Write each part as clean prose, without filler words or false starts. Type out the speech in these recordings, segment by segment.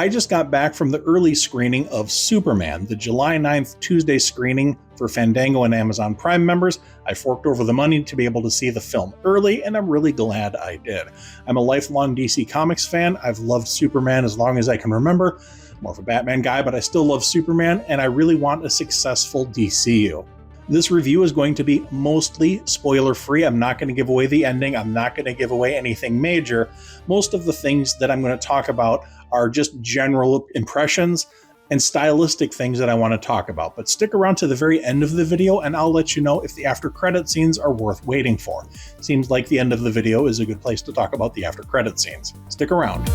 I just got back from the early screening of Superman, the July 9th Tuesday screening for Fandango and Amazon Prime members. I forked over the money to be able to see the film early, and I'm really glad I did. I'm a lifelong DC Comics fan. I've loved Superman as long as I can remember. More of a Batman guy, but I still love Superman, and I really want a successful DCU. This review is going to be mostly spoiler-free. I'm not going to give away the ending. I'm not going to give away anything major. Most of the things that I'm going to talk about are just general impressions and stylistic things that I want to talk about. But stick around to the very end of the video and I'll let you know if the after credit scenes are worth waiting for. Seems like the end of the video is a good place to talk about the after credit scenes. Stick around.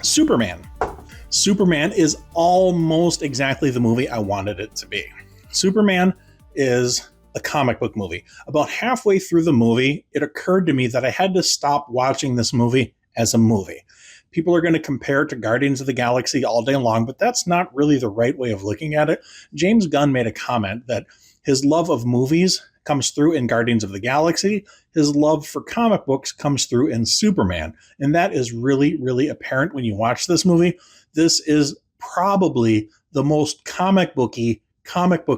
Superman. Superman is almost exactly the movie I wanted it to be. Superman is a comic book movie. About halfway through the movie, it occurred to me that I had to stop watching this movie as a movie. People are going to compare it to Guardians of the Galaxy all day long, but that's not really the right way of looking at it. James Gunn made a comment that his love of movies comes through in Guardians of the Galaxy. His love for comic books comes through in Superman. And that is really, really apparent when you watch this movie. This is probably the most comic book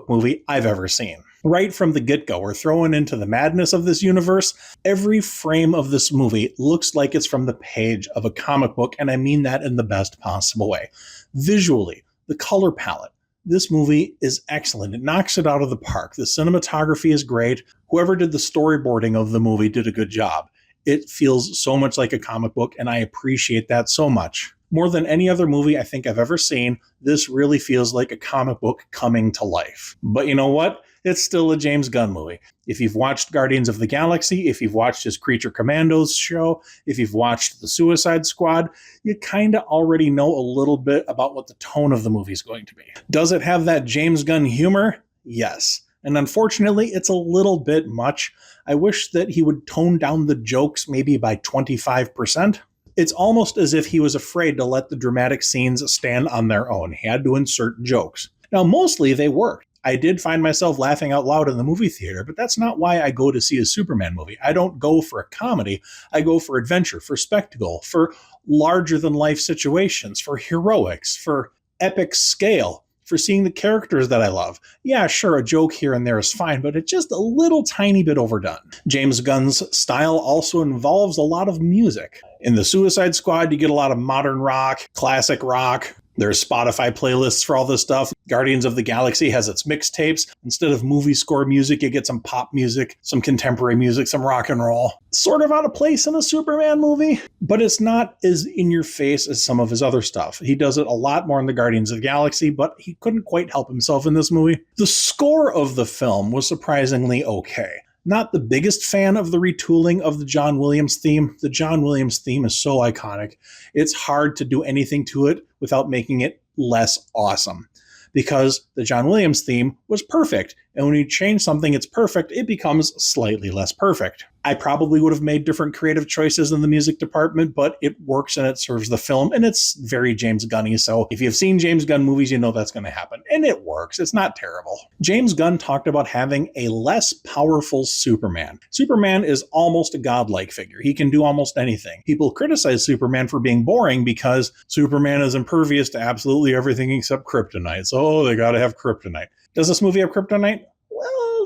movie I've ever seen. Right from the get-go, we're thrown into the madness of this universe. Every frame of this movie looks like it's from the page of a comic book, and I mean that in the best possible way. Visually, the color palette. This movie is excellent. It knocks it out of the park. The cinematography is great. Whoever did the storyboarding of the movie did a good job. It feels so much like a comic book, and I appreciate that so much. More than any other movie I think I've ever seen, this really feels like a comic book coming to life. But you know what? It's still a James Gunn movie. If you've watched Guardians of the Galaxy, if you've watched his Creature Commandos show, if you've watched the Suicide Squad, you kind of already know a little bit about what the tone of the movie is going to be. Does it have that James Gunn humor? Yes. And unfortunately, it's a little bit much. I wish that he would tone down the jokes maybe by 25%. It's almost as if he was afraid to let the dramatic scenes stand on their own. He had to insert jokes. Now, mostly they worked. I did find myself laughing out loud in the movie theater, but that's not why I go to see a Superman movie. I don't go for a comedy. I go for adventure, for spectacle, for larger-than-life situations, for heroics, for epic scale, for seeing the characters that I love. Yeah, sure, a joke here and there is fine, but it's just a little tiny bit overdone. James Gunn's style also involves a lot of music. In the Suicide Squad, you get a lot of modern rock, classic rock. There's Spotify playlists for all this stuff. Guardians of the Galaxy has its mixtapes. Instead of movie score music, you get some pop music, some contemporary music, some rock and roll. Sort of out of place in a Superman movie, but it's not as in your face as some of his other stuff. He does it a lot more in the Guardians of the Galaxy, but he couldn't quite help himself in this movie. The score of the film was surprisingly okay. Not the biggest fan of the retooling of the John Williams theme. The John Williams theme is so iconic. It's hard to do anything to it without making it less awesome. Because the John Williams theme was perfect. And when you change something it's perfect, it becomes slightly less perfect. I probably would have made different creative choices in the music department, but it works and it serves the film, and it's very James Gunn-y, so if you've seen James Gunn movies, you know that's going to happen. And it works. It's not terrible. James Gunn talked about having a less powerful Superman. Superman is almost a godlike figure. He can do almost anything. People criticize Superman for being boring because Superman is impervious to absolutely everything except kryptonite. So they got to have kryptonite. Does this movie have kryptonite? Well,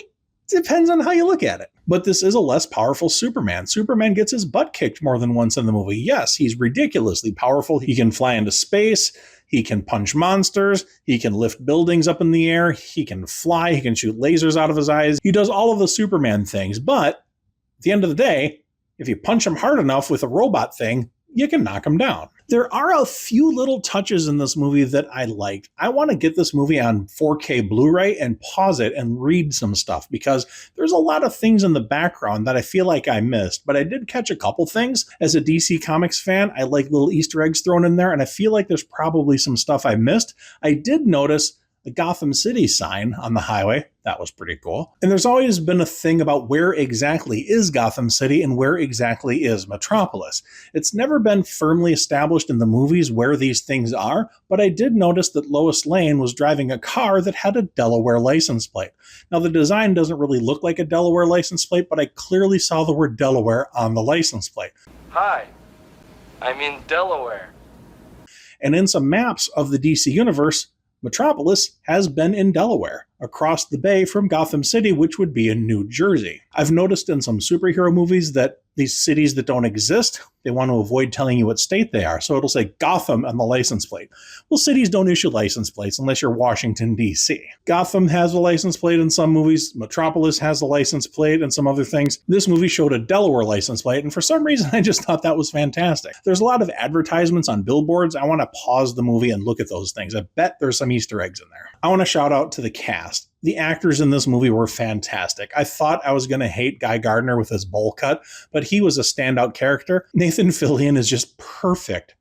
depends on how you look at it. But this is a less powerful Superman. Superman gets his butt kicked more than once in the movie. Yes, he's ridiculously powerful. He can fly into space. He can punch monsters. He can lift buildings up in the air. He can fly. He can shoot lasers out of his eyes. He does all of the Superman things. But at the end of the day, if you punch him hard enough with a robot thing, you can knock him down. There are a few little touches in this movie that I liked. I want to get this movie on 4K Blu-ray and pause it and read some stuff because there's a lot of things in the background that I feel like I missed, but I did catch a couple things. As a DC Comics fan, I like little Easter eggs thrown in there, and I feel like there's probably some stuff I missed. I did notice the Gotham City sign on the highway. That was pretty cool. And there's always been a thing about where exactly is Gotham City and where exactly is Metropolis. It's never been firmly established in the movies where these things are, but I did notice that Lois Lane was driving a car that had a Delaware license plate. Now, the design doesn't really look like a Delaware license plate, but I clearly saw the word Delaware on the license plate. Hi, I'm in Delaware. And in some maps of the DC universe, Metropolis has been in Delaware, across the bay from Gotham City, which would be in New Jersey. I've noticed in some superhero movies that these cities that don't exist, they want to avoid telling you what state they are. So it'll say Gotham on the license plate. Well, cities don't issue license plates unless you're Washington, D.C. Gotham has a license plate in some movies. Metropolis has a license plate and some other things. This movie showed a Delaware license plate, and for some reason, I just thought that was fantastic. There's a lot of advertisements on billboards. I want to pause the movie and look at those things. I bet there's some Easter eggs in there. I want to shout out to the cast. The actors in this movie were fantastic. I thought I was going to hate Guy Gardner with his bowl cut, but he was a standout character. Nathan Fillion is just perfect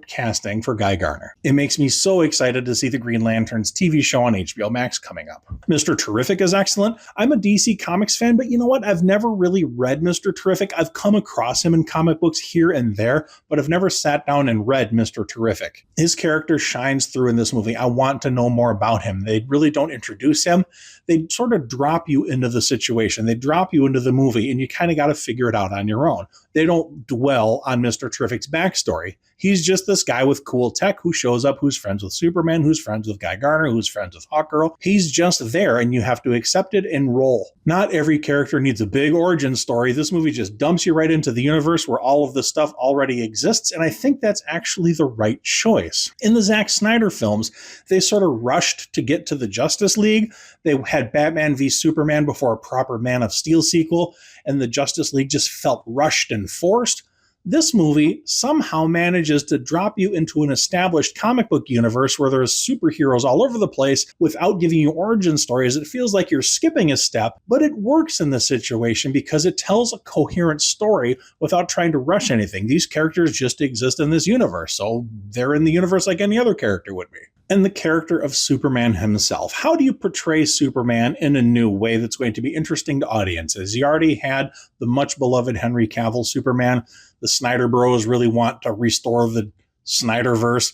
casting for Guy Gardner. It makes me so excited to see the Green Lanterns TV show on HBO Max coming up. Mr. Terrific is excellent. I'm a DC Comics fan, but you know what? I've never really read Mr. Terrific. I've come across him in comic books here and there, but I've never sat down and read Mr. Terrific. His character shines through in this movie. I want to know more about him. They really don't introduce him. They sort of drop you into the situation. They drop you into the movie, and you kind of got to figure it out on your own. They don't dwell on Mr. Terrific's backstory. He's just this guy with cool tech who shows up, who's friends with Superman, who's friends with Guy Gardner, who's friends with Hawkgirl. He's just there, and you have to accept it and roll. Not every character needs a big origin story. This movie just dumps you right into the universe where all of this stuff already exists, and I think that's actually the right choice. In the Zack Snyder films, they sort of rushed to get to the Justice League. They had Batman v Superman before a proper Man of Steel sequel, and the Justice League just felt rushed and forced. This movie somehow manages to drop you into an established comic book universe where there's superheroes all over the place without giving you origin stories. It feels like you're skipping a step, but it works in this situation because it tells a coherent story without trying to rush anything. These characters just exist in this universe, so they're in the universe like any other character would be. And the character of Superman himself. How do you portray Superman in a new way that's going to be interesting to audiences? You already had the much beloved Henry Cavill Superman. The Snyder Bros really want to restore the Snyderverse.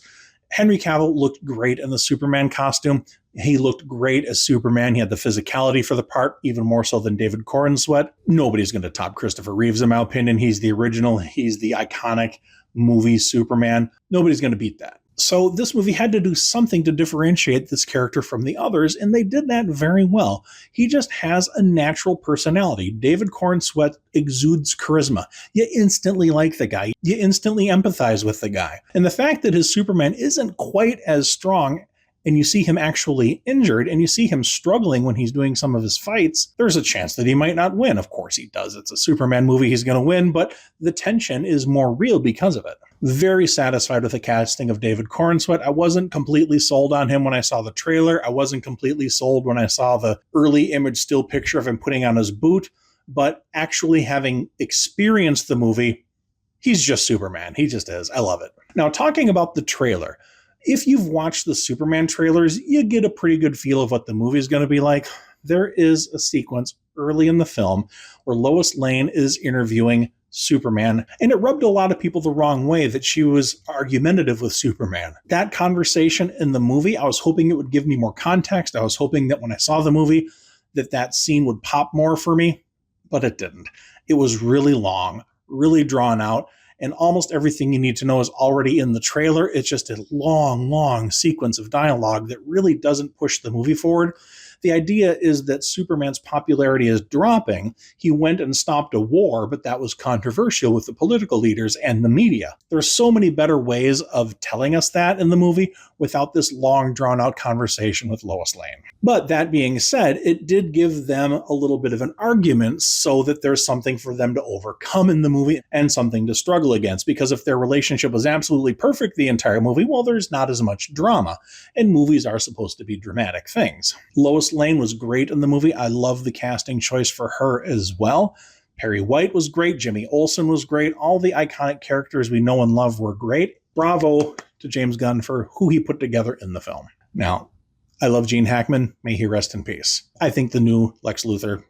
Henry Cavill looked great in the Superman costume. He looked great as Superman. He had the physicality for the part, even more so than David Corenswet. Nobody's going to top Christopher Reeves, in my opinion. He's the original. He's the iconic movie Superman. Nobody's going to beat that. So this movie had to do something to differentiate this character from the others, and they did that very well. He just has a natural personality. David Corenswet exudes charisma. You instantly like the guy. You instantly empathize with the guy. And the fact that his Superman isn't quite as strong, and you see him actually injured, and you see him struggling when he's doing some of his fights, there's a chance that he might not win. Of course he does. It's a Superman movie. He's going to win, but the tension is more real because of it. Very satisfied with the casting of David Corenswet. I wasn't completely sold on him when I saw the trailer. I wasn't completely sold when I saw the early image still picture of him putting on his boot, but actually having experienced the movie, he's just Superman. He just is. I love it. Now, talking about the trailer, if you've watched the Superman trailers, you get a pretty good feel of what the movie is going to be like. There is a sequence early in the film where Lois Lane is interviewing Superman, and it rubbed a lot of people the wrong way that she was argumentative with Superman. That conversation in the movie, I was hoping it would give me more context. I was hoping that when I saw the movie, that scene would pop more for me, but it didn't. It was really long, really drawn out, and almost everything you need to know is already in the trailer. It's just a long sequence of dialogue that really doesn't push the movie forward. The idea is that Superman's popularity is dropping. He went and stopped a war, but that was controversial with the political leaders and the media. There's so many better ways of telling us that in the movie without this long, drawn-out conversation with Lois Lane. But that being said, it did give them a little bit of an argument so that there's something for them to overcome in the movie and something to struggle against. Because if their relationship was absolutely perfect the entire movie, well, there's not as much drama. And movies are supposed to be dramatic things. Lois Lane was great in the movie. I love the casting choice for her as well. Perry White was great. Jimmy Olsen was great. All the iconic characters we know and love were great. Bravo to James Gunn for who he put together in the film. Now, I love Gene Hackman. May he rest in peace. I think the new Lex Luthor,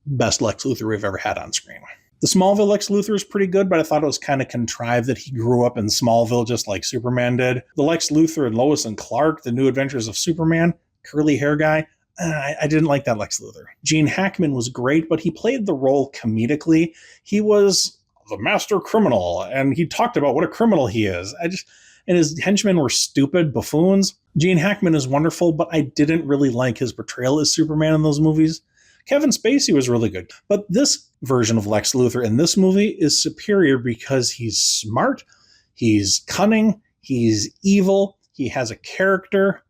best Lex Luthor we've ever had on screen. The Smallville Lex Luthor is pretty good, but I thought it was kind of contrived that he grew up in Smallville just like Superman did. The Lex Luthor and Lois and Clark, The New Adventures of Superman, curly hair guy, I didn't like that Lex Luthor. Gene Hackman was great, but he played the role comedically. He was the master criminal, and he talked about what a criminal he is. And his henchmen were stupid buffoons. Gene Hackman is wonderful, but I didn't really like his portrayal as Superman in those movies. Kevin Spacey was really good, but this version of Lex Luthor in this movie is superior because he's smart, he's cunning, he's evil, he has a character,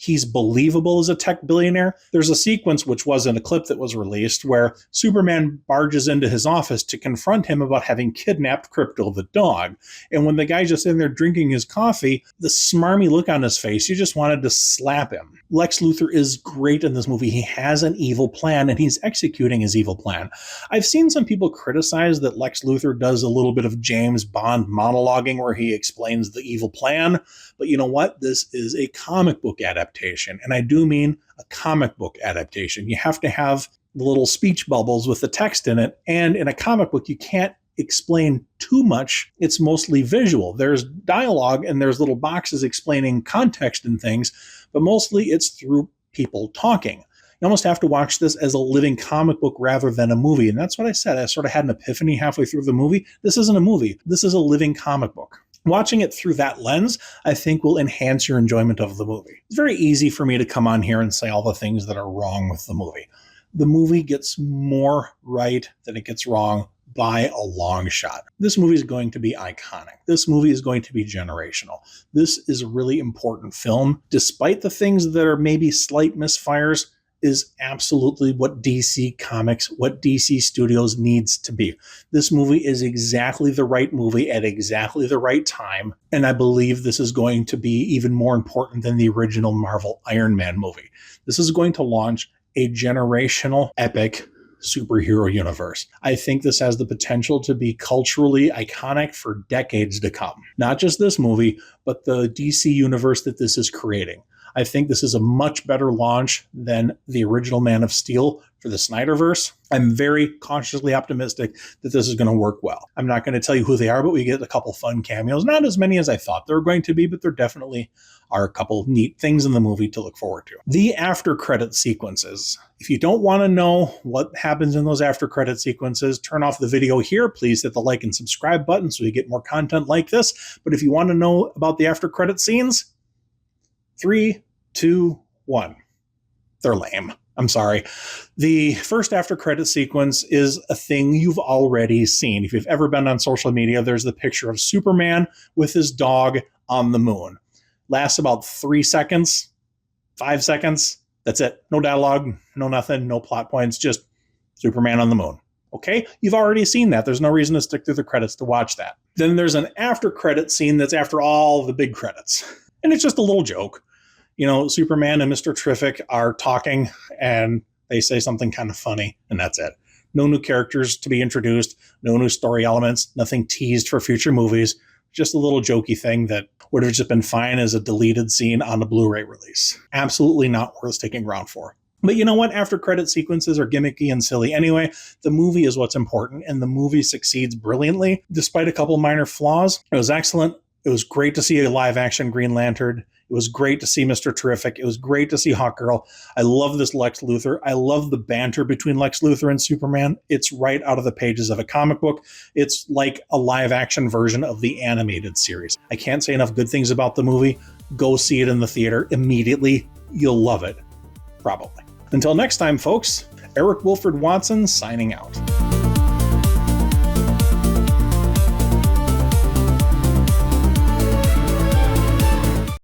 he's believable as a tech billionaire. There's a sequence, which was in a clip that was released, where Superman barges into his office to confront him about having kidnapped Crypto the dog. And when the guy's just in there drinking his coffee, the smarmy look on his face, you just wanted to slap him. Lex Luthor is great in this movie. He has an evil plan, and he's executing his evil plan. I've seen some people criticize that Lex Luthor does a little bit of James Bond monologuing where he explains the evil plan. But you know what? This is a comic book adaptation, and I do mean a comic book adaptation. You have to have the little speech bubbles with the text in it, and in a comic book, you can't explain too much. It's mostly visual. There's dialogue, and there's little boxes explaining context and things, but mostly it's through people talking. You almost have to watch this as a living comic book rather than a movie, and that's what I said. I sort of had an epiphany halfway through the movie. This isn't a movie. This is a living comic book. Watching it through that lens, I think, will enhance your enjoyment of the movie. It's very easy for me to come on here and say all the things that are wrong with the movie. The movie gets more right than it gets wrong by a long shot. This movie is going to be iconic. This movie is going to be generational. This is a really important film. Despite the things that are maybe slight misfires, is absolutely what DC Comics, what DC Studios needs to be. This movie is exactly the right movie at exactly the right time, and I believe this is going to be even more important than the original Marvel Iron Man movie. This is going to launch a generational epic superhero universe. I think this has the potential to be culturally iconic for decades to come. Not just this movie, but the DC universe that this is creating. I think this is a much better launch than the original Man of Steel for the Snyderverse. I'm very cautiously optimistic that this is going to work well. I'm not going to tell you who they are, but we get a couple fun cameos. Not as many as I thought there were going to be, but there definitely are a couple neat things in the movie to look forward to. The after credit sequences. If you don't want to know what happens in those after credit sequences, turn off the video here. Please hit the like and subscribe button so you get more content like this. But if you want to know about the after credit scenes, 3, 2, 1. They're lame. I'm sorry. The first after credit sequence is a thing you've already seen. If you've ever been on social media, there's the picture of Superman with his dog on the moon. Lasts about 3 seconds, 5 seconds. That's it. No dialogue, no nothing, no plot points, just Superman on the moon. Okay? You've already seen that. There's no reason to stick through the credits to watch that. Then there's an after credit scene that's after all the big credits. And it's just a little joke. You know, Superman and Mr. Terrific are talking and they say something kind of funny, and that's it. No new characters to be introduced, no new story elements, nothing teased for future movies. Just a little jokey thing that would have just been fine as a deleted scene on a Blu-ray release. Absolutely not worth sticking around for. But you know what? After credit sequences are gimmicky and silly anyway. The movie is what's important, and the movie succeeds brilliantly. Despite a couple minor flaws, it was excellent. It was great to see a live-action Green Lantern. It was great to see Mr. Terrific. It was great to see Hawkgirl. I love this Lex Luthor. I love the banter between Lex Luthor and Superman. It's right out of the pages of a comic book. It's like a live-action version of the animated series. I can't say enough good things about the movie. Go see it in the theater immediately. You'll love it. Probably. Until next time, folks, Eric Wilford Watson signing out.